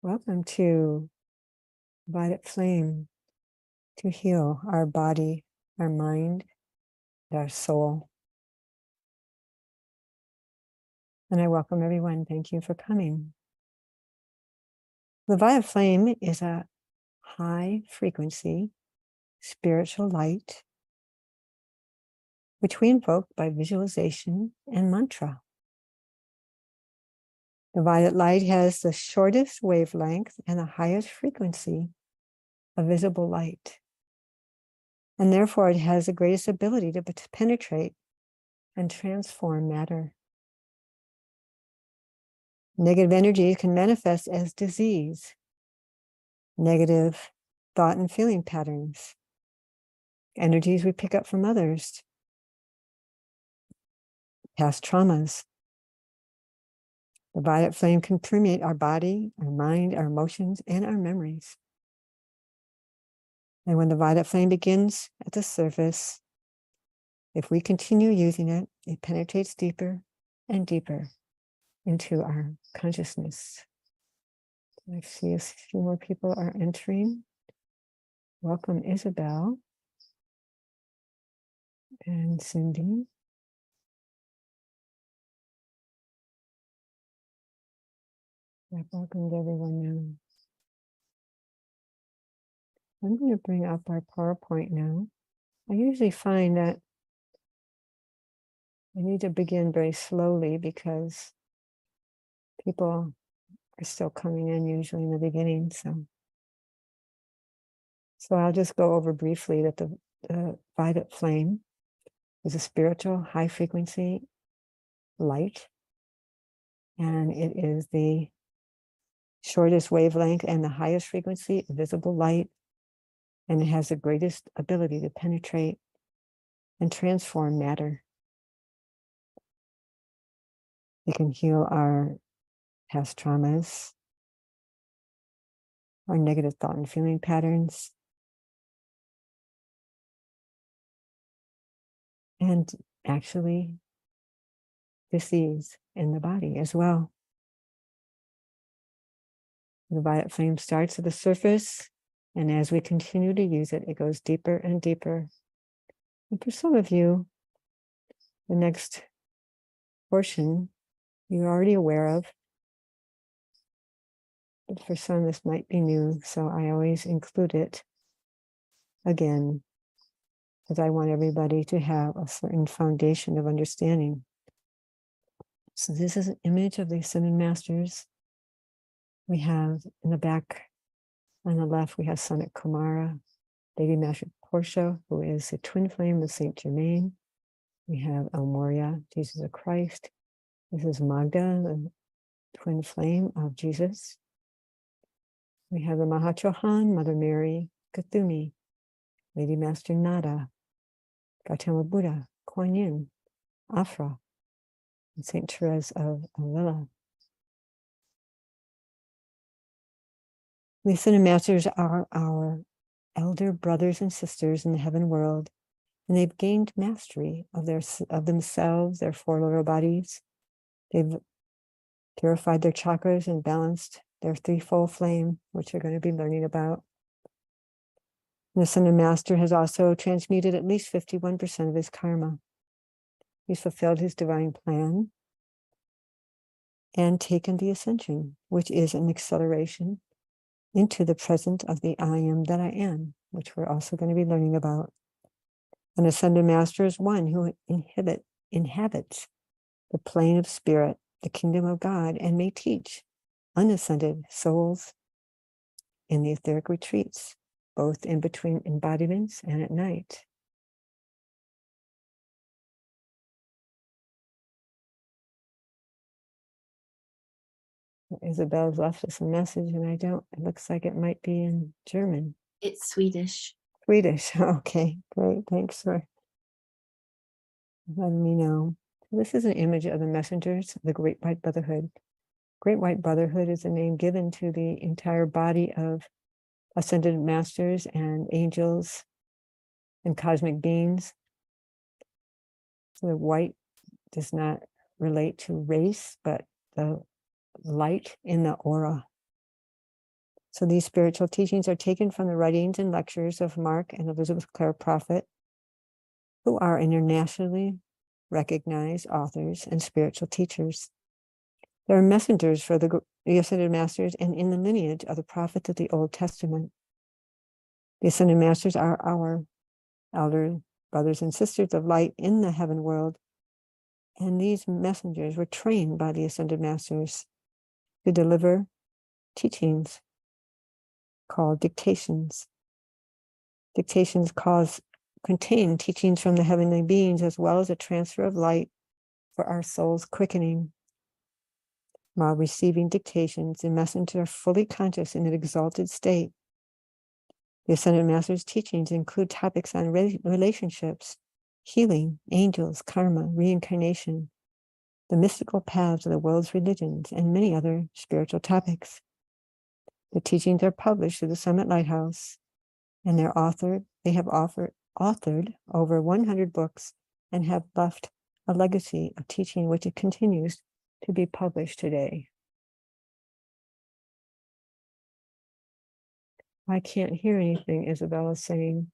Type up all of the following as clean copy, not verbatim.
Welcome to Violet Flame to heal our body, our mind, our soul. And I welcome everyone. Thank you for coming. The Violet Flame is a high frequency spiritual light, which we invoke by visualization and mantra. The violet light has the shortest wavelength and the highest frequency of visible light. And therefore, it has the greatest ability to penetrate and transform matter. Negative energy can manifest as disease, negative thought and feeling patterns, energies we pick up from others, past traumas. The violet flame can permeate our body, our mind, our emotions, and our memories. And when the violet flame begins at the surface, if we continue using it, it penetrates deeper and deeper into our consciousness. I see a few more people are entering. Welcome, Isabel and Cindy. Welcome to everyone now. I'm going to bring up our PowerPoint now. I usually find that I need to begin very slowly because people are still coming in usually in the beginning. So I'll just go over briefly that the violet flame is a spiritual high frequency light, and it is the shortest wavelength and the highest frequency visible light, and it has the greatest ability to penetrate and transform matter. It can heal our past traumas, our negative thought and feeling patterns, and actually disease in the body as well. The violet flame starts at the surface, and as we continue to use it, it goes deeper and deeper. And for some of you, the next portion you're already aware of, but for some this might be new, so I always include it again, because I want everybody to have a certain foundation of understanding. So this is an image of the Ascended Masters. We have in the back on the left, we have Sanat Kumara, Lady Master Portia, who is the twin flame of Saint Germain. We have El Moria, Jesus of Christ. This is Magda, the twin flame of Jesus. We have the Mahachohan, Mother Mary, Kathumi, Lady Master Nada, Gautama Buddha, Kuan Yin, Afra, and Saint Therese of Avila. The Ascended Masters are our elder brothers and sisters in the heaven world, and they've gained mastery of themselves, their four lower bodies. They've purified their chakras and balanced their threefold flame, which we're going to be learning about. And the Ascended Master has also transmuted at least 51% of his karma. He's fulfilled his divine plan and taken the ascension, which is an acceleration into the present of the I am that I am, which we're also going to be learning about. An Ascended Master is one who inhabits the plane of spirit, the kingdom of God, and may teach unascended souls in the etheric retreats, both in between embodiments and at night. Isabel's left us a message, and it looks like it might be in German. It's Swedish. Swedish, okay, great, thanks for letting me know. This is an image of the messengers of the Great White Brotherhood. Great White Brotherhood is a name given to the entire body of ascended masters and angels and cosmic beings. So the white does not relate to race, but the light in the aura. So these spiritual teachings are taken from the writings and lectures of Mark and Elizabeth Clare Prophet, who are internationally recognized authors and spiritual teachers. They are messengers for the Ascended Masters and in the lineage of the prophets of the Old Testament. The Ascended Masters are our elder brothers and sisters of light in the heaven world, and these messengers were trained by the Ascended Masters to deliver teachings called dictations. Dictations contain teachings from the heavenly beings as well as a transfer of light for our soul's quickening. While receiving dictations, the messengers are fully conscious in an exalted state. The Ascended Masters' teachings include topics on relationships, healing, angels, karma, reincarnation, the mystical paths of the world's religions, and many other spiritual topics. The teachings are published through the Summit Lighthouse, and they have authored over 100 books and have left a legacy of teaching which it continues to be published today. I can't hear anything Isabella's saying.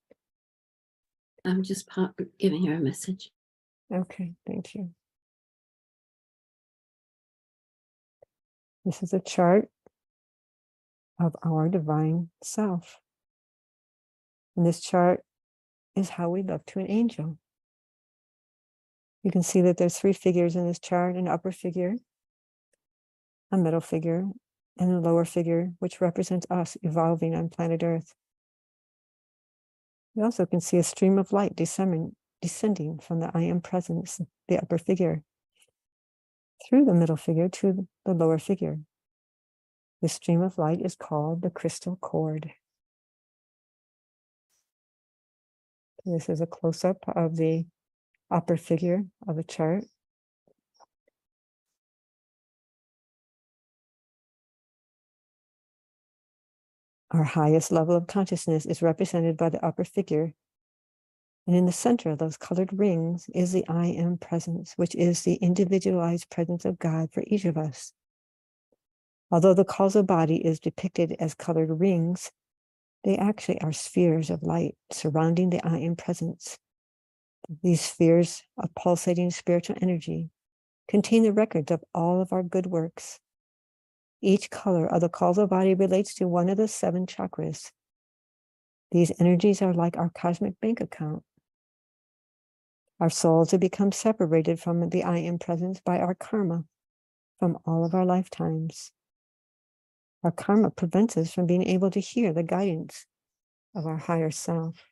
I'm just giving her a message. Okay, thank you. This is a chart of our divine self. And this chart is how we look to an angel. You can see that there's 3 figures in this chart: an upper figure, a middle figure, and a lower figure, which represents us evolving on planet Earth. You also can see a stream of light descending from the I Am Presence, the upper figure, through the middle figure to the lower figure. This stream of light is called the crystal cord. This is a close-up of the upper figure of the chart. Our highest level of consciousness is represented by the upper figure. And in the center of those colored rings is the I Am Presence, which is the individualized presence of God for each of us. Although the causal body is depicted as colored rings, they actually are spheres of light surrounding the I Am Presence. These spheres of pulsating spiritual energy contain the records of all of our good works. Each color of the causal body relates to one of the 7 chakras. These energies are like our cosmic bank account. Our souls have become separated from the I Am Presence by our karma from all of our lifetimes. Our karma prevents us from being able to hear the guidance of our higher self.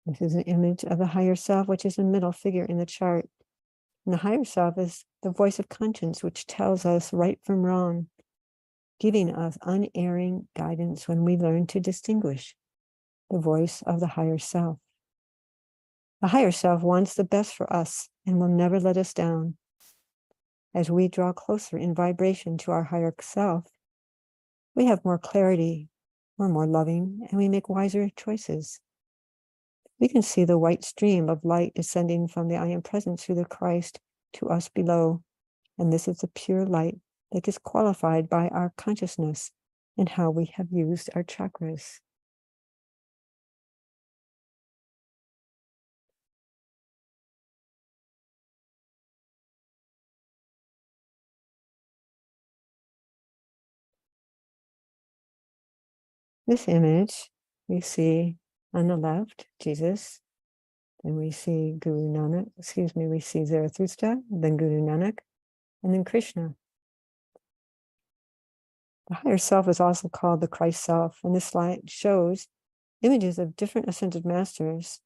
This is an image of the higher self, which is the middle figure in the chart. And the higher self is the voice of conscience, which tells us right from wrong, giving us unerring guidance when we learn to distinguish the voice of the higher self. The higher self wants the best for us and will never let us down. As we draw closer in vibration to our higher self, we have more clarity, we're more loving, and we make wiser choices. We can see the white stream of light descending from the I Am Presence through the Christ to us below, and this is the pure light that is qualified by our consciousness and how we have used our chakras. This image, we see on the left, Jesus, and we see we see Zarathustra, then Guru Nanak, and then Krishna. The higher self is also called the Christ self, and this slide shows images of different ascended masters,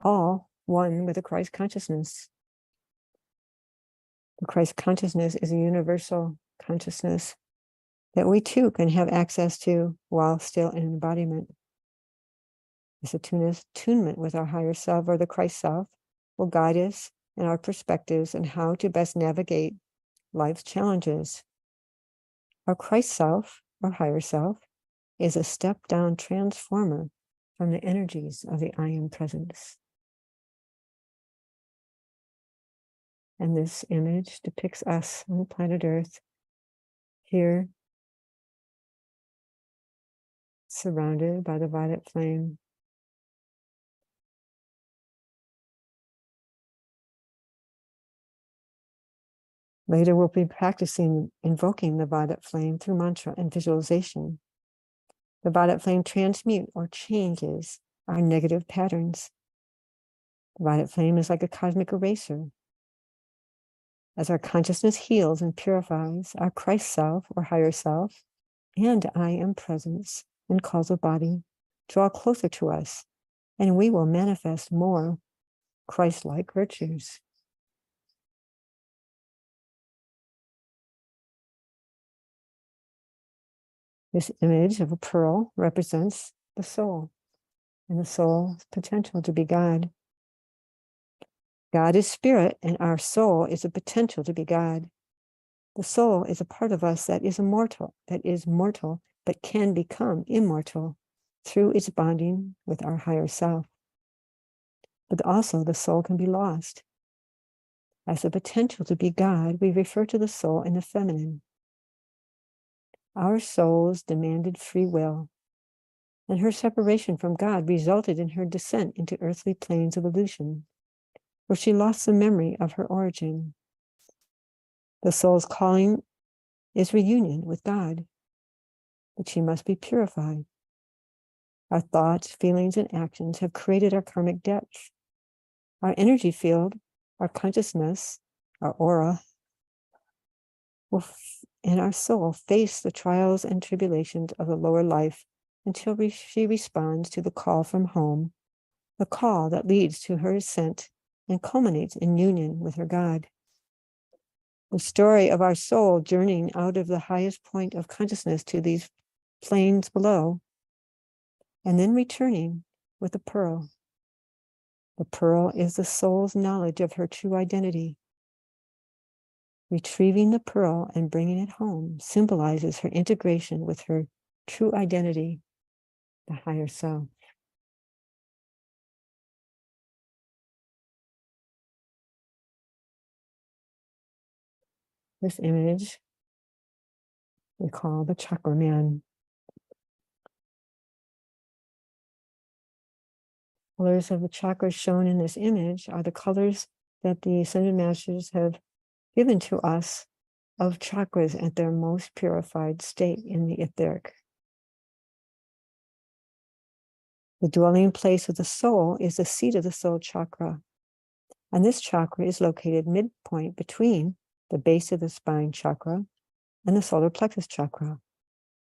all one with the Christ consciousness. The Christ consciousness is a universal consciousness that we too can have access to while still in embodiment. This attunement with our higher self or the Christ self will guide us in our perspectives and how to best navigate life's challenges. Our Christ self or higher self is a step-down transformer from the energies of the I Am Presence. And this image depicts us on planet Earth, here, surrounded by the violet flame. Later, we'll be practicing invoking the violet flame through mantra and visualization. The violet flame transmutes or changes our negative patterns. The violet flame is like a cosmic eraser. As our consciousness heals and purifies, our Christ self or higher self and I am presence and causal body draw closer to us, and we will manifest more Christ-like virtues. This image of a pearl represents the soul and the soul's potential to be God. God is spirit, and our soul is a potential to be God. The soul is a part of us that is mortal, but can become immortal through its bonding with our higher self. But also the soul can be lost. As the potential to be God, we refer to the soul in the feminine. Our souls demanded free will, and her separation from God resulted in her descent into earthly planes of illusion, where she lost the memory of her origin. The soul's calling is reunion with God, but she must be purified. Our thoughts, feelings, and actions have created our karmic depth. Our energy field, our consciousness, our aura, and our soul face the trials and tribulations of the lower life until she responds to the call from home, the call that leads to her ascent and culminates in union with her God. The story of our soul journeying out of the highest point of consciousness to these planes below, and then returning with a pearl. The pearl is the soul's knowledge of her true identity. Retrieving the pearl and bringing it home symbolizes her integration with her true identity, the higher self. This image we call the chakra man. Colors of the chakras shown in this image are the colors that the Ascended Masters have given to us of chakras at their most purified state in the etheric. The dwelling place of the soul is the seat of the soul chakra. And this chakra is located midpoint between the base of the spine chakra and the solar plexus chakra,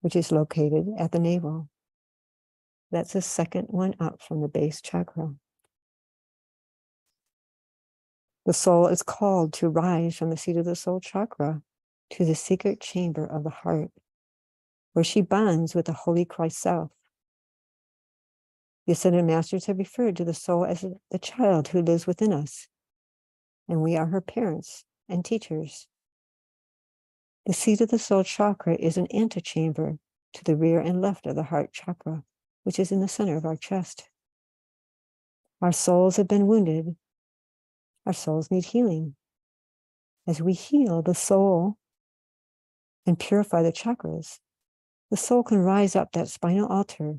which is located at the navel. That's the second one up from the base chakra. The soul is called to rise from the seat of the soul chakra to the secret chamber of the heart, where she bonds with the Holy Christ self. The Ascended Masters have referred to the soul as the child who lives within us, and we are her parents and teachers. The seat of the soul chakra is an antechamber to the rear and left of the heart chakra, which is in the center of our chest. Our souls have been wounded. Our souls need healing. As we heal the soul and purify the chakras, the soul can rise up that spinal altar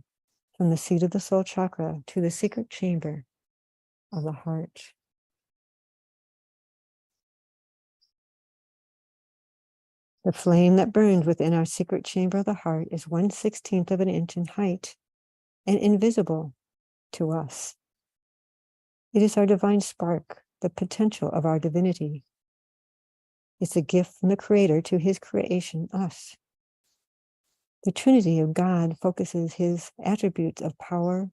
from the seat of the soul chakra to the secret chamber of the heart. The flame that burned within our secret chamber of the heart is 1/16 of an inch in height and invisible to us. It is our divine spark, the potential of our divinity. It's a gift from the Creator to his creation, us. The Trinity of God focuses his attributes of power,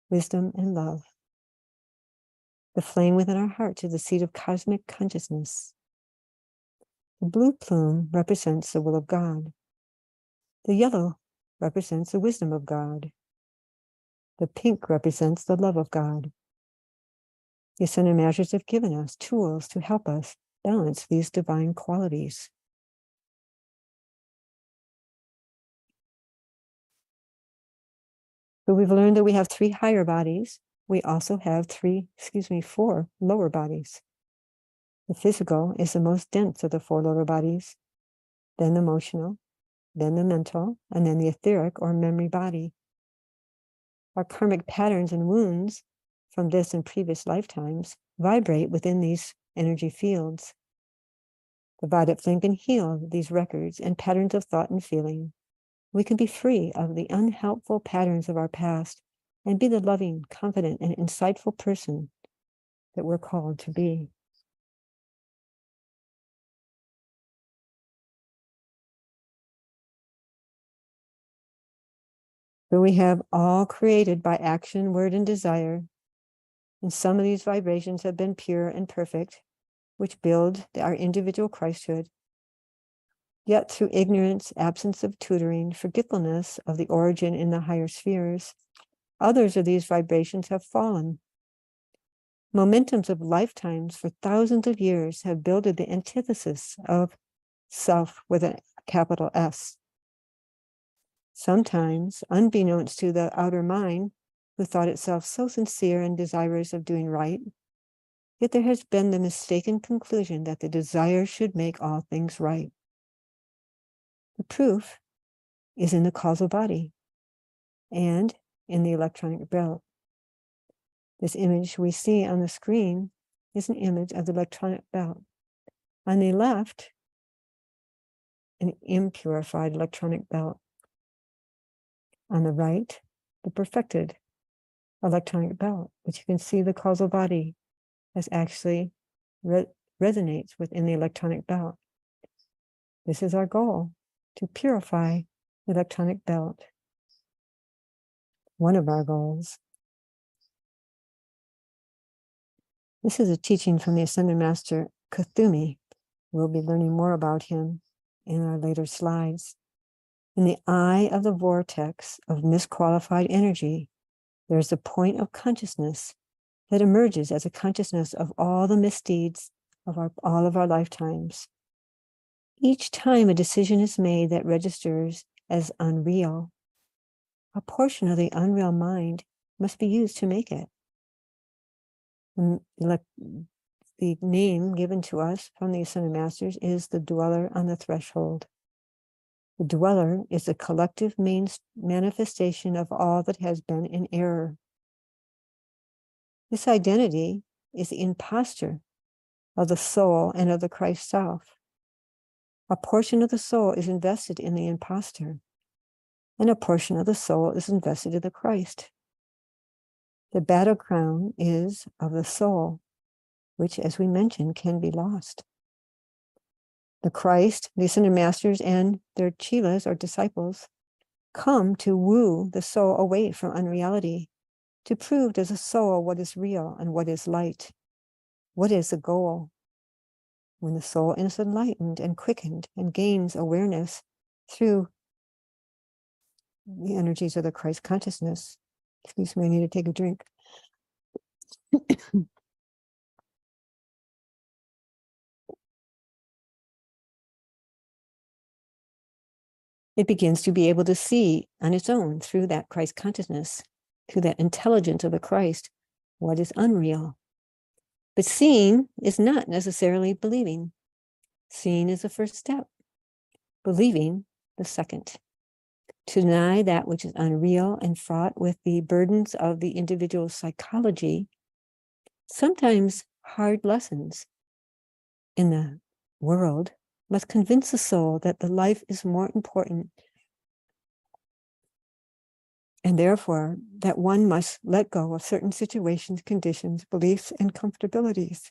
wisdom, and love. The flame within our hearts is the seat of cosmic consciousness. The blue plume represents the will of God. The yellow represents the wisdom of God. The pink represents the love of God. The Ascended Masters have given us tools to help us balance these divine qualities. So we've learned that we have 3 higher bodies. We also have 4 lower bodies. The physical is the most dense of the four lower bodies, then the emotional, then the mental, and then the etheric or memory body. Our karmic patterns and wounds from this and previous lifetimes vibrate within these energy fields. The violet flame can heal these records and patterns of thought and feeling. We can be free of the unhelpful patterns of our past and be the loving, confident, and insightful person that we're called to be. So we have all created by action, word, and desire. And some of these vibrations have been pure and perfect, which build our individual Christhood. Yet through ignorance, absence of tutoring, forgetfulness of the origin in the higher spheres, others of these vibrations have fallen. Momentums of lifetimes for thousands of years have builded the antithesis of self with a capital S. Sometimes, unbeknownst to the outer mind, who thought itself so sincere and desirous of doing right, yet there has been the mistaken conclusion that the desire should make all things right. The proof is in the causal body and in the electronic belt. This image we see on the screen is an image of the electronic belt. On the left, an impurified electronic belt. On the right, the perfected electronic belt, which you can see the causal body as actually resonates within the electronic belt. This is our goal, to purify the electronic belt. One of our goals. This is a teaching from the Ascended Master Kuthumi. We'll be learning more about him in our later slides. In the eye of the vortex of misqualified energy, there's a point of consciousness that emerges as a consciousness of all the misdeeds of all of our lifetimes. Each time a decision is made that registers as unreal, a portion of the unreal mind must be used to make it. The name given to us from the Ascended Masters is the dweller on the threshold. The dweller is a collective manifestation of all that has been in error. This identity is the imposture of the soul and of the Christ self. A portion of the soul is invested in the impostor, and a portion of the soul is invested in the Christ. The battle crown is of the soul, which, as we mentioned, can be lost. The Christ, the Ascended Masters, and their chelas or disciples come to woo the soul away from unreality, to prove to the soul what is real and what is light, what is the goal. When the soul is enlightened and quickened and gains awareness through the energies of the Christ consciousness. Excuse me, I need to take a drink. It begins to be able to see on its own through that Christ consciousness, through that intelligence of the Christ, what is unreal. But seeing is not necessarily believing. Seeing is the first step, believing the second. To deny that which is unreal and fraught with the burdens of the individual psychology, sometimes hard lessons in the world must convince the soul that the life is more important, and therefore that one must let go of certain situations, conditions, beliefs, and comfortabilities.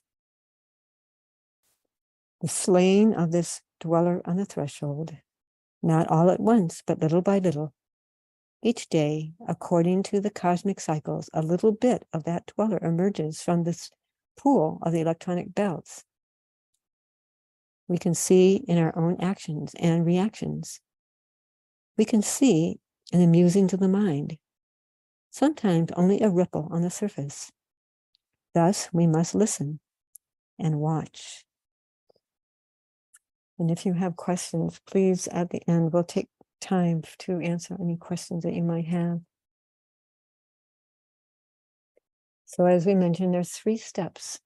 The slaying of this dweller on the threshold, not all at once, but little by little. Each day, according to the cosmic cycles, a little bit of that dweller emerges from this pool of the electronic belts. We can see in our own actions and reactions. We can see in the musings of the mind, sometimes only a ripple on the surface. Thus, we must listen and watch. And if you have questions, please, at the end, we'll take time to answer any questions that you might have. So as we mentioned, there's 3 steps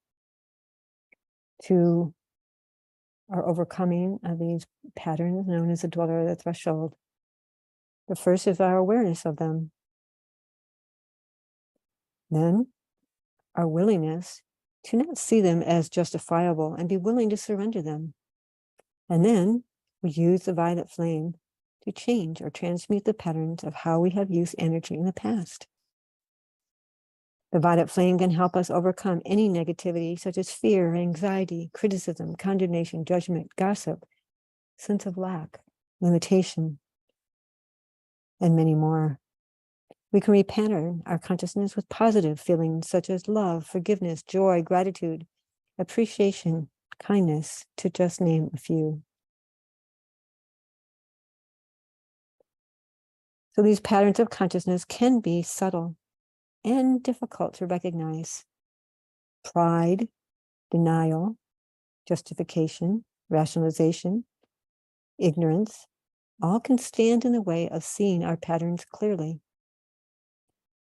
to our overcoming of these patterns known as the dweller of the threshold. The first is our awareness of them. Then our willingness to not see them as justifiable and be willing to surrender them. And then we use the violet flame to change or transmute the patterns of how we have used energy in the past. The violet flame can help us overcome any negativity such as fear, anxiety, criticism, condemnation, judgment, gossip, sense of lack, limitation, and many more. We can repattern our consciousness with positive feelings such as love, forgiveness, joy, gratitude, appreciation, kindness, to just name a few. So these patterns of consciousness can be subtle and difficult to recognize. Pride, denial, justification, rationalization, ignorance, all can stand in the way of seeing our patterns clearly.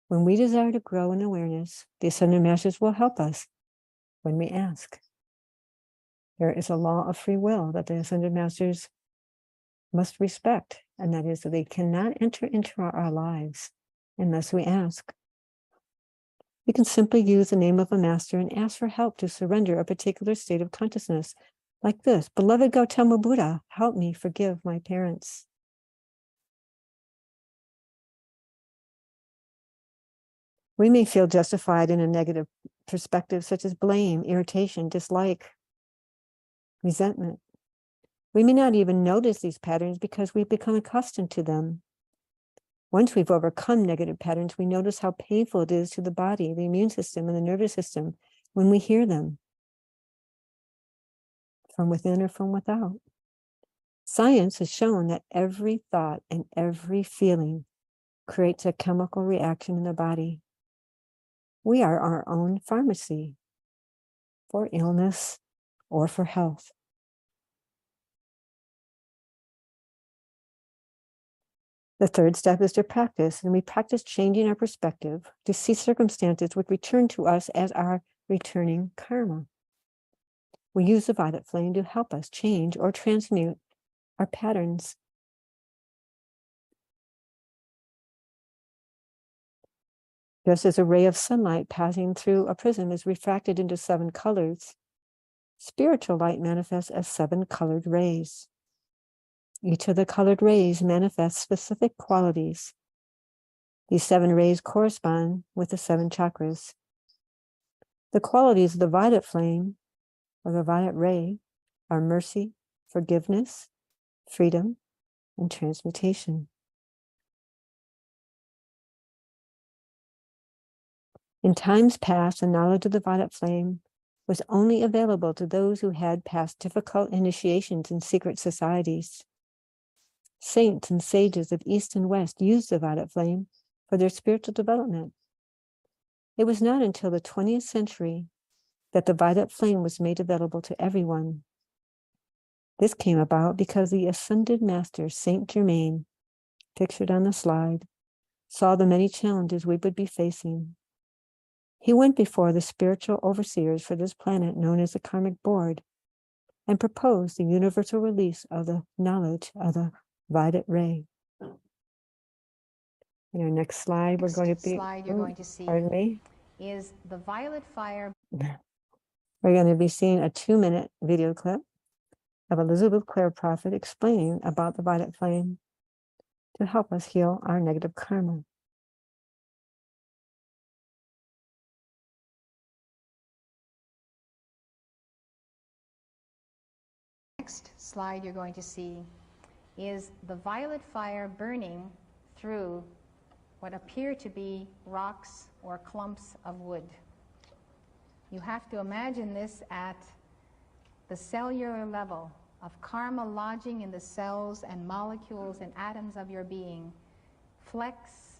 When we desire to grow in awareness, the Ascended Masters will help us when we ask. There is a law of free will that the Ascended Masters must respect, and that is that they cannot enter into our lives unless we ask. We can simply use the name of a master and ask for help to surrender a particular state of consciousness, like this: Beloved Gautama Buddha, help me forgive my parents. We may feel justified in a negative perspective, such as blame, irritation, dislike, resentment. We may not even notice these patterns because we've become accustomed to them. Once we've overcome negative patterns, we notice how painful it is to the body, the immune system, and the nervous system when we hear them, from within or from without. Science has shown that every thought and every feeling creates a chemical reaction in the body. We are our own pharmacy for illness or for health. The third step is to practice, and we practice changing our perspective to see circumstances which return to us as our returning karma. We use the violet flame to help us change or transmute our patterns. Just as a ray of sunlight passing through a prism is refracted into 7 colors, spiritual light manifests as 7 colored rays. Each of the colored rays manifests specific qualities. These 7 rays correspond with the 7 chakras. The qualities of the violet flame, or the violet ray, are mercy, forgiveness, freedom, and transmutation. In times past, the knowledge of the violet flame was only available to those who had passed difficult initiations in secret societies. Saints and sages of East and West used the violet flame for their spiritual development. It was not until the 20th century that the violet flame was made available to everyone. This came about because the Ascended Master, Saint Germain, pictured on the slide, saw the many challenges we would be facing. He went before the spiritual overseers for this planet, known as the Karmic Board, and proposed the universal release of the knowledge of the violet ray. In our next slide, we're going to be, pardon me, is the violet fire. We're going to be seeing a 2-minute video clip of Elizabeth Clare Prophet explaining about the violet flame to help us heal our negative karma. Next slide you're going to see is the violet fire burning through what appear to be rocks or clumps of wood. You have to imagine this at the cellular level of karma lodging in the cells and molecules and atoms of your being, flecks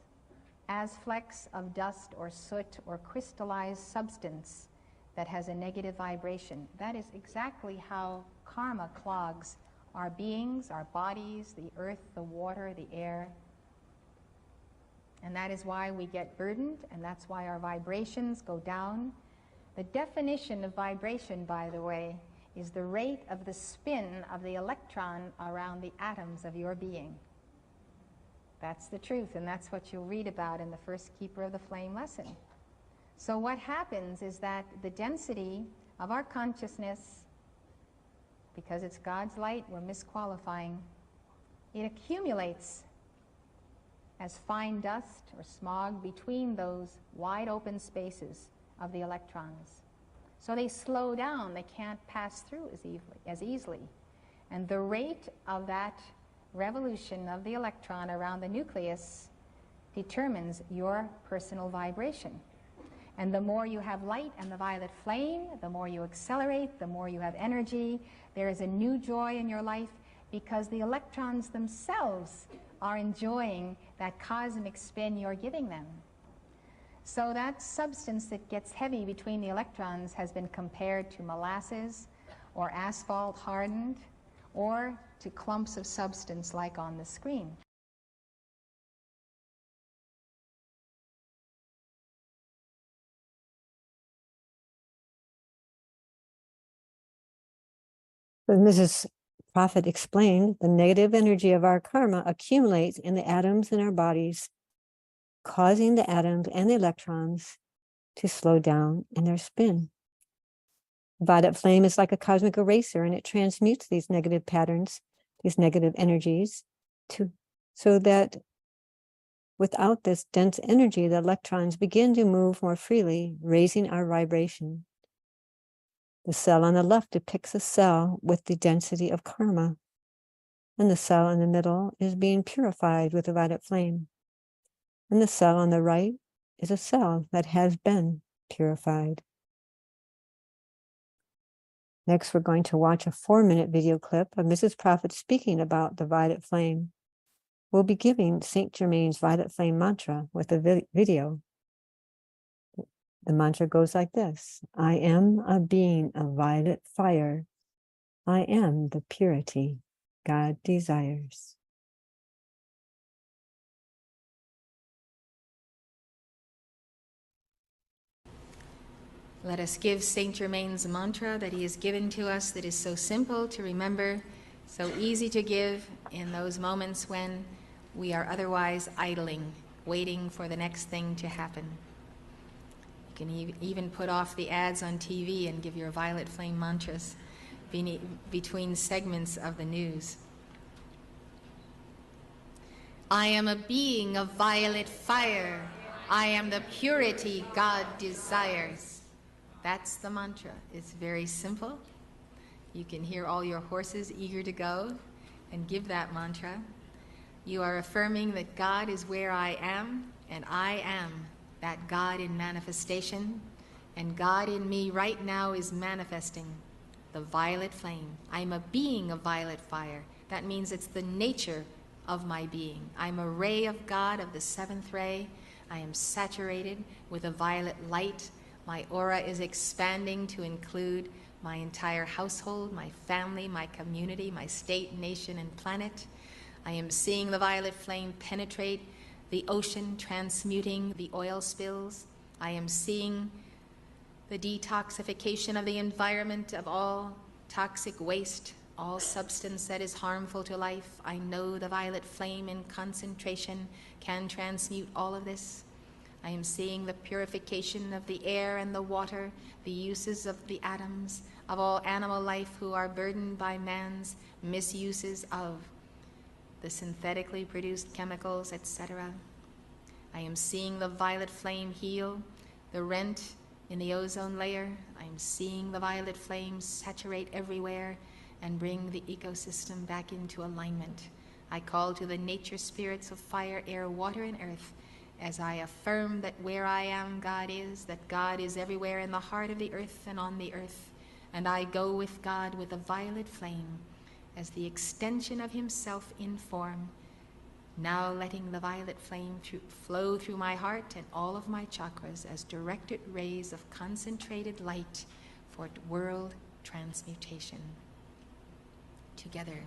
of dust or soot or crystallized substance that has a negative vibration. That is exactly how karma clogs our beings, our bodies, the earth, the water, the air. And that is why we get burdened, and that's why our vibrations go down. The definition of vibration, by the way, is the rate of the spin of the electron around the atoms of your being. That's the truth, and that's what you'll read about in the first Keeper of the Flame lesson. So what happens is that the density of our consciousness, because it's God's light, we're misqualifying, it accumulates as fine dust or smog between those wide open spaces of the electrons. So they slow down, they can't pass through as easily. And the rate of that revolution of the electron around the nucleus determines your personal vibration. And the more you have light and the violet flame, the more you accelerate, the more you have energy. There is a new joy in your life because the electrons themselves are enjoying that cosmic spin you're giving them. So that substance that gets heavy between the electrons has been compared to molasses or asphalt hardened or to clumps of substance like on the screen. As Mrs. Prophet explained, the negative energy of our karma accumulates in the atoms in our bodies, causing the atoms and the electrons to slow down in their spin. Violet flame is like a cosmic eraser, and it transmutes these negative patterns, these negative energies, so that without this dense energy, the electrons begin to move more freely, raising our vibration. The cell on the left depicts a cell with the density of karma, and the cell in the middle is being purified with the violet flame. And the cell on the right is a cell that has been purified. Next, we're going to watch a 4-minute video clip of Mrs. Prophet speaking about the violet flame. We'll be giving Saint Germain's violet flame mantra with the video. The mantra goes like this: I am a being of violet fire. I am the purity God desires. Let us give Saint Germain's mantra that he has given to us, that is so simple to remember, so easy to give in those moments when we are otherwise idling, waiting for the next thing to happen. You can even put off the ads on TV and give your violet flame mantras between segments of the news. I am a being of violet fire. I am the purity God desires. That's the mantra. It's very simple. You can hear all your horses eager to go and give that mantra. You are affirming that God is where I am, and I am that God in manifestation, and God in me right now is manifesting the violet flame. I'm a being of violet fire. That means it's the nature of my being. I'm a ray of God, of the seventh ray. I am saturated with a violet light. My aura is expanding to include my entire household, my family, my community, my state, nation, and planet. I am seeing the violet flame penetrate the ocean, transmuting the oil spills. I am seeing the detoxification of the environment of all toxic waste, all substance that is harmful to life. I know the violet flame in concentration can transmute all of this. I am seeing the purification of the air and the water, the uses of the atoms, of all animal life who are burdened by man's misuses of the synthetically produced chemicals, etc. I am seeing the violet flame heal the rent in the ozone layer. I am seeing the violet flame saturate everywhere and bring the ecosystem back into alignment. I call to the nature spirits of fire, air, water, and earth as I affirm that where I am, God is, that God is everywhere in the heart of the earth and on the earth. And I go with God with a violet flame as the extension of himself in form, now letting the violet flame flow through my heart and all of my chakras as directed rays of concentrated light for world transmutation. Together.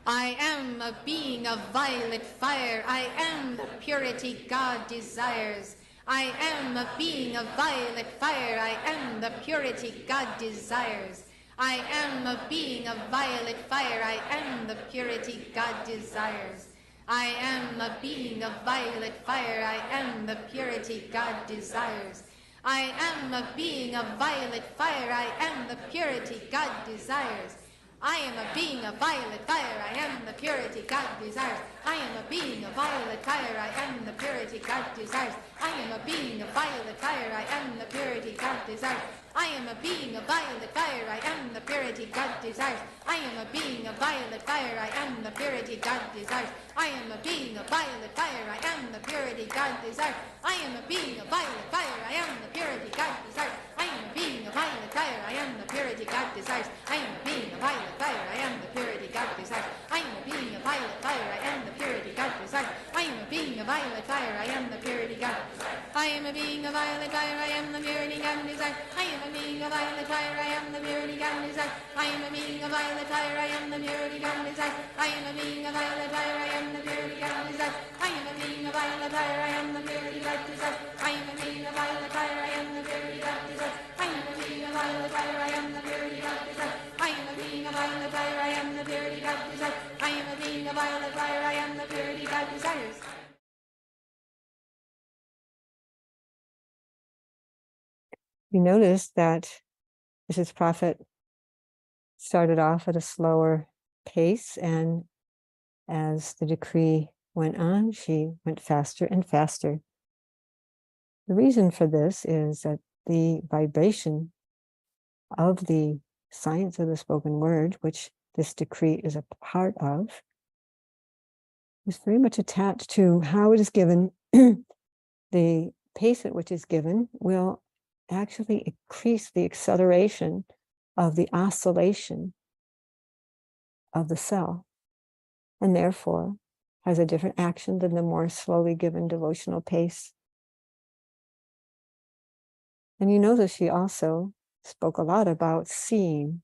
I am a being of violet fire. I am the purity God desires. I am a being of violet fire. I am the purity God desires. I am a being of violet fire. I am the purity God desires. I am a being of violet fire. I am the purity God desires. I am a being of violet fire. I am the purity God desires. I am a being of violet fire. I am the purity God desires. I am a being of violet fire. I am the purity God desires. I am a being of violet fire. I am the purity God desires. I am a being of violet fire. I am the purity God desires. I am a being of violet fire. I am the purity God desires. I am a being of violet fire. I am the purity God desires. I am a being of violet fire. I am the purity God desires. I am a being of violet fire. I am the purity God desires. I am a being of violet fire. I am the purity God desires. I am a being of violet fire. I am the purity God desires. I am a being of violet fire. I am the purity God. I am a being of violet fire. I am the purity God desires. I am a being of violet fire. I am the purity God desires. I am a being of violet fire. I am the purity God desires. I am a being of violet fire. I am the purity God desires. I am a being of violet fire. I am the purity God desires. I am a being of violet fire. I am the purity God desires. I am a being of violet fire. I am the purity God desires. I am a being of violet fire. I am the purity God desires. I am a being of violet fire. I am the purity God desires. You notice that Mrs. Prophet started off at a slower pace, and as the decree went on, she went faster and faster. The reason for this is that the vibration of the science of the spoken word, which this decree is a part of, is very much attached to how it is given. The pace at which it's given will actually increase the acceleration of the oscillation of the cell, and therefore has a different action than the more slowly given devotional pace. And you notice she also spoke a lot about seeing.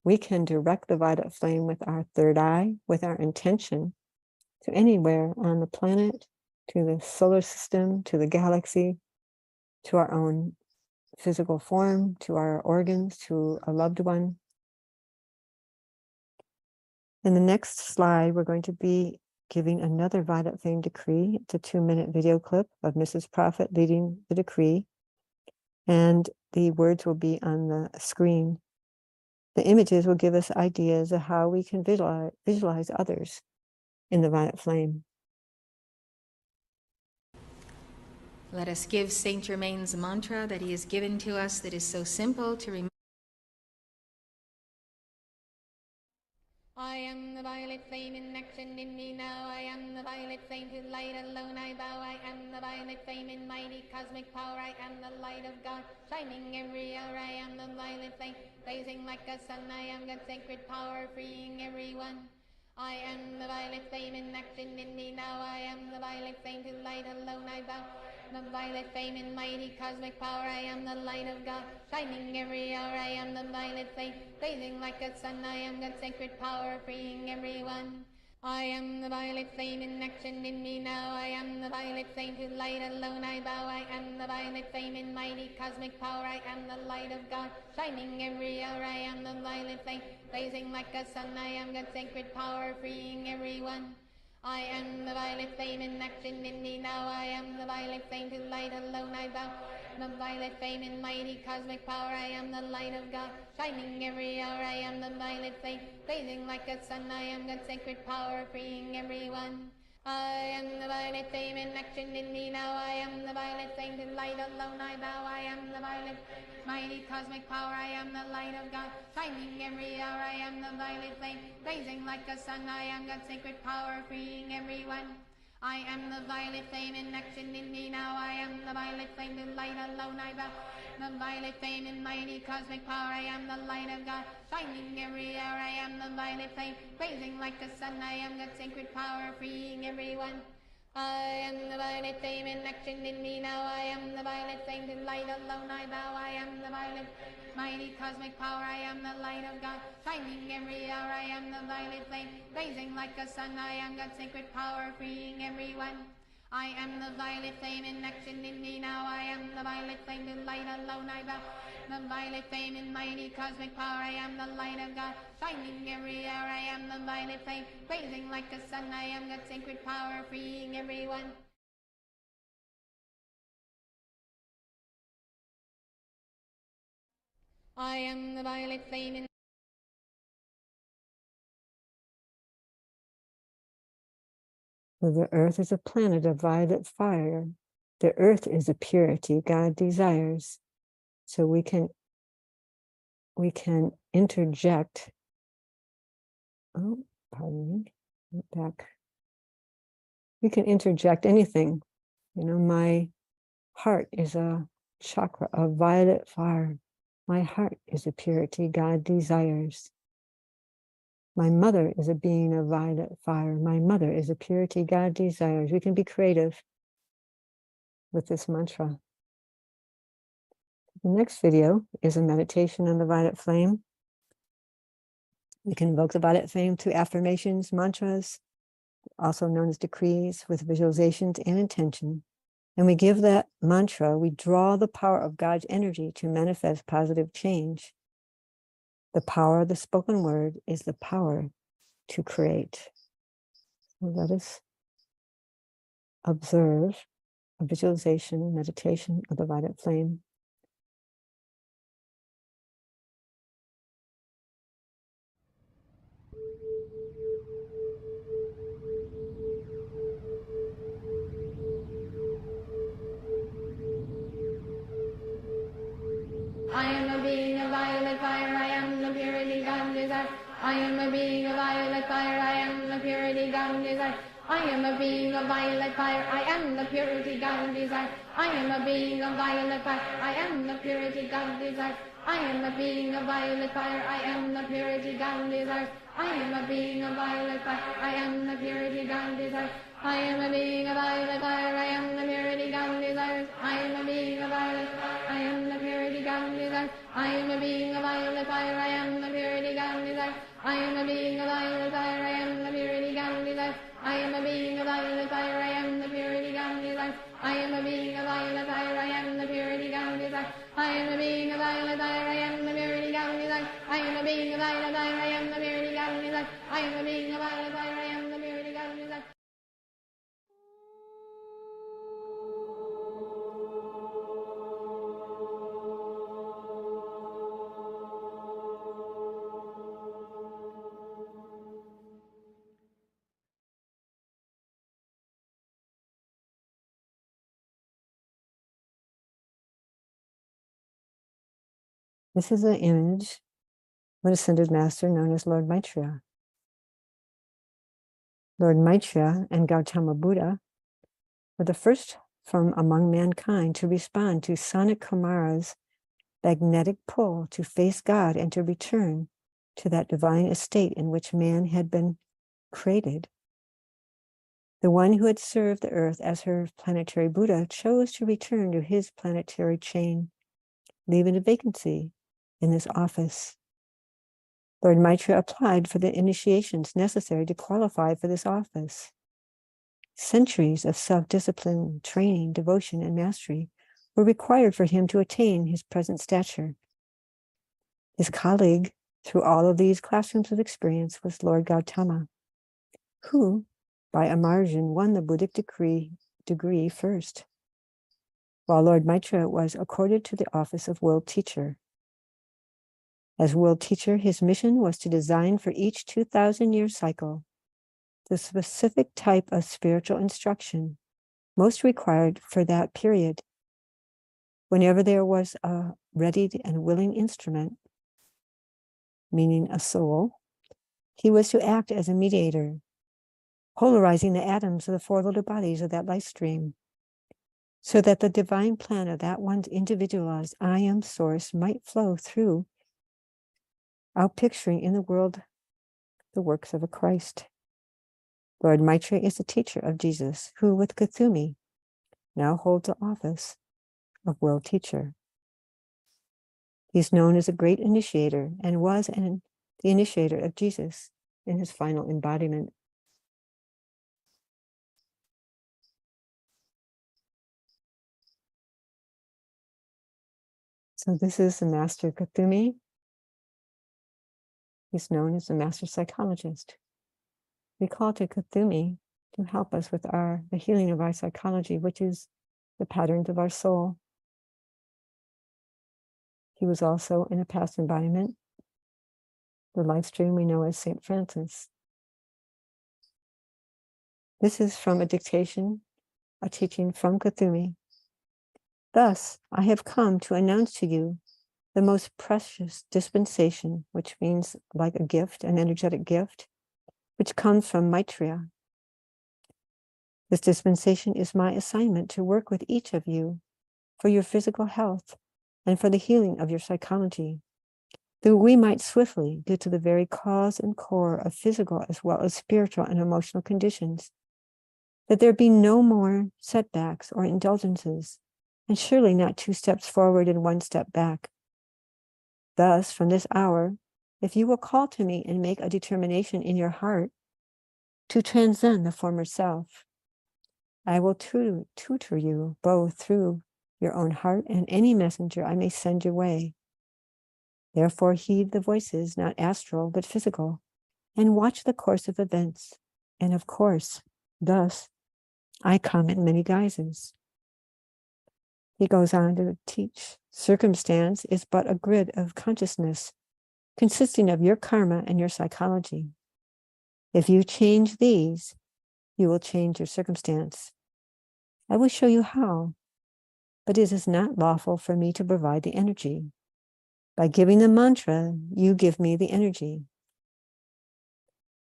We can direct the violet flame with our third eye, with our intention, to anywhere on the planet, to the solar system, to the galaxy, to our own physical form, to our organs, to a loved one. In the next slide, we're going to be giving another violet flame decree. It's a 2-minute video clip of Mrs. Prophet leading the decree, and the words will be on the screen. The images will give us ideas of how we can visualize others in the violet flame. Let us give Saint Germain's mantra that he has given to us that is so simple to remember. I am the violet flame in action in me now. I am the violet flame to light alone I bow. I am the violet flame in mighty cosmic power. I am the light of God shining every hour. I am the violet flame blazing like a sun. I am God's sacred power freeing everyone. I am the violet flame in action in me now. I am the violet flame to light alone I bow. The violet flame in mighty cosmic power. I am the light of God shining every hour. I am the violet flame blazing like a sun. I am God's sacred power freeing everyone. I am the violet flame in action in me now. I am the violet flame to light alone I bow. I am the violet flame in mighty cosmic power. I am the light of God shining every hour. I am the violet flame blazing like a sun. I am God's sacred power freeing everyone. I am the violet flame in action in me now. I am the violet flame to light alone I bow. The violet flame in mighty cosmic power. I am the light of God shining every hour. I am the violet flame blazing like a sun. I am God's sacred power freeing everyone. I am the violet flame in action in me now. I am the violet flame to light alone I bow. I am the violet mighty cosmic power. I am the light of God shining every hour. I am the violet flame blazing like a sun. I am God's sacred power freeing everyone. I am the violet flame in action in me now. I am the violet flame to light alone I bow. The violet flame in mighty cosmic power. I am the light of God shining every hour. I am the violet flame blazing like a sun. I am God's sacred power freeing everyone. I am the violet flame in action in me now. I am the violet flame to light alone I bow. I am the violet mighty cosmic power. I am the light of God shining every hour. I am the violet flame blazing like a sun. I am God's sacred power freeing everyone. I am the violet flame in action in me now. I am the violet flame, the light alone I bow. The violet flame in mighty cosmic power. I am the light of God, shining every hour. I am the violet flame, blazing like a sun. I am God's sacred power, freeing everyone. I am the violet flame in The earth is a planet of violet fire. The earth is a purity God desires. So we can interject. Oh, pardon me. Back. We can interject anything. You know, my heart is a chakra of violet fire. My heart is a purity God desires. My mother is a being of violet fire. My mother is a purity God desires. We can be creative with this mantra. The next video is a meditation on the violet flame. We can invoke the violet flame through affirmations, mantras, also known as decrees, with visualizations and intention. And we give that mantra, we draw the power of God's energy to manifest positive change. The power of the spoken word is the power to create. So let us observe a visualization, meditation of the violet flame. I am a being of violet fire, I am the purity God desires. I am a being of violet fire, I am the purity God desires. I am a being of violet fire, I am the purity God desires. I am a being of violet fire, I am the purity God desires. I am a being of violet fire, I am the purity God desires. I am a being of violet fire, I am the purity God desires. I am a being of violet fire, I am the purity God desires. I am a being of violet fire, I am the purity God desires. I am a being of violet fire, I am the purity God desires. I am a being of violet fire, I am the purity God desires. I am a being of violet fire, I am the purity God desires. I am a being of violet fire, I am the purity God desires. I am a being of violet fire, I am the purity God desires. I am a being of violet fire, I am the purity God desires. I am a being of violet fire, I am the purity God desires. This is an image of an ascended master known as Lord Maitreya. Lord Maitreya and Gautama Buddha were the first from among mankind to respond to Sanat Kumara's magnetic pull to face God and to return to that divine estate in which man had been created. The one who had served the earth as her planetary Buddha chose to return to his planetary chain, leaving a vacancy in this office. Lord Maitreya applied for the initiations necessary to qualify for this office. Centuries of self-discipline, training, devotion, and mastery were required for him to attain his present stature. His colleague through all of these classrooms of experience was Lord Gautama, who, by immersion, won the Buddhic degree first, while Lord Maitreya was accorded to the office of world teacher. As world teacher, his mission was to design for each 2,000-year cycle the specific type of spiritual instruction most required for that period. Whenever there was a ready and willing instrument, meaning a soul, he was to act as a mediator, polarizing the atoms of the four little bodies of that life stream, so that the divine plan of that one's individualized I am source might flow through, outpicturing in the world the works of a Christ. Lord Maitreya is the teacher of Jesus, who with Kuthumi now holds the office of world teacher. He's known as a great initiator and was the initiator of Jesus in his final embodiment. So this is the Master Kuthumi. He's known as the Master Psychologist. We call to Kuthumi to help us with the healing of our psychology, which is the patterns of our soul. He was also in a past embodiment, the life stream we know as St. Francis. This is from a dictation, a teaching from Kuthumi. Thus, I have come to announce to you the most precious dispensation, which means like a gift, an energetic gift, which comes from Maitreya. This dispensation is my assignment to work with each of you for your physical health and for the healing of your psychology, that we might swiftly get to the very cause and core of physical as well as spiritual and emotional conditions, that there be no more setbacks or indulgences, and surely not 2 steps forward and 1 step back. Thus, from this hour, if you will call to me and make a determination in your heart to transcend the former self, I will tutor you both through your own heart and any messenger I may send your way. Therefore, heed the voices, not astral, but physical, and watch the course of events. And of course, thus, I come in many guises. He goes on to teach, circumstance is but a grid of consciousness consisting of your karma and your psychology. If you change these, you will change your circumstance. I will show you how, but it is not lawful for me to provide the energy. By giving the mantra, you give me the energy.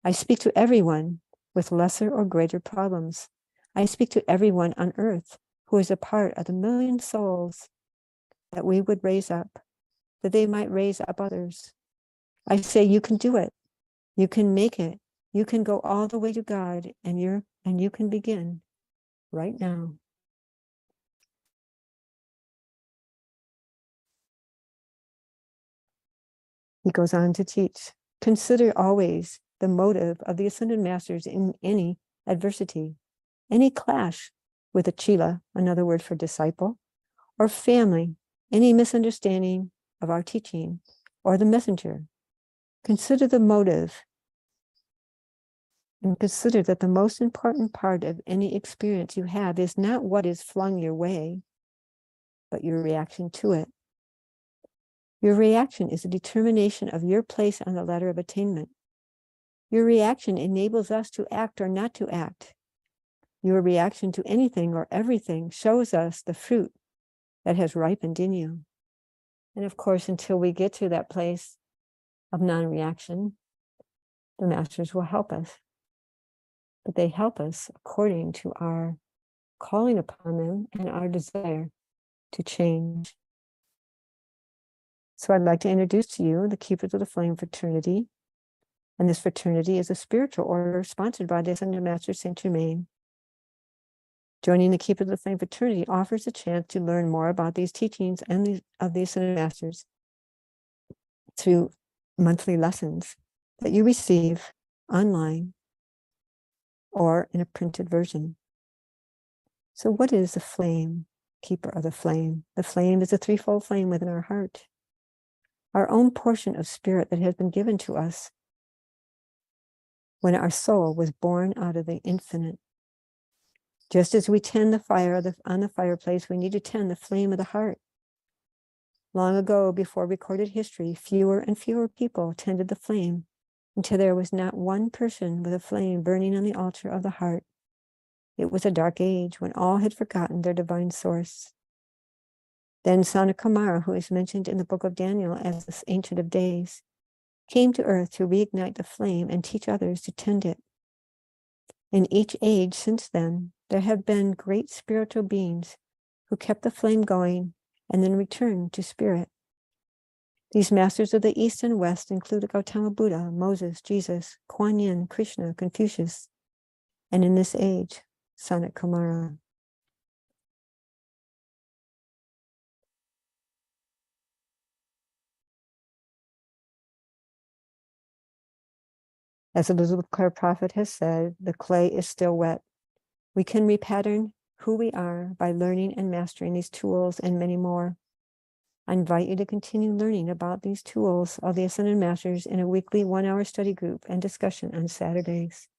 I speak to everyone with lesser or greater problems. I speak to everyone on earth who is a part of the million souls that we would raise up, that they might raise up others. I say, you can do it. You can make it. You can go all the way to God, and you can begin right now. He goes on to teach, consider always the motive of the Ascended Masters in any adversity, any clash with a chela, another word for disciple, or family, any misunderstanding of our teaching, or the messenger. Consider the motive, and consider that the most important part of any experience you have is not what is flung your way, but your reaction to it. Your reaction is a determination of your place on the ladder of attainment. Your reaction enables us to act or not to act. Your reaction to anything or everything shows us the fruit that has ripened in you. And of course, until we get to that place of non-reaction, the masters will help us. But they help us according to our calling upon them and our desire to change. So I'd like to introduce to you the Keepers of the Flame Fraternity. And this fraternity is a spiritual order sponsored by the Ascended Master Saint Germain. Joining the Keepers of the Flame Fraternity offers a chance to learn more about these teachings and of the Ascended Masters through monthly lessons that you receive online or in a printed version. So what is the flame, keeper of the flame? The flame is a threefold flame within our heart, our own portion of spirit that has been given to us when our soul was born out of the infinite. Just as we tend the fire on the fireplace, we need to tend the flame of the heart. Long ago, before recorded history, fewer and fewer people tended the flame until there was not one person with a flame burning on the altar of the heart. It was a dark age when all had forgotten their divine source. Then Sanat, who is mentioned in the book of Daniel as the Ancient of Days, came to earth to reignite the flame and teach others to tend it. In each age since then, there have been great spiritual beings who kept the flame going and then returned to spirit. These masters of the East and West include Gautama Buddha, Moses, Jesus, Kuan Yin, Krishna, Confucius, and in this age, Sanat Kumara. As Elizabeth Clare Prophet has said, the clay is still wet. We can repattern who we are by learning and mastering these tools and many more. I invite you to continue learning about these tools of the Ascended Masters in a weekly 1-hour study group and discussion on Saturdays.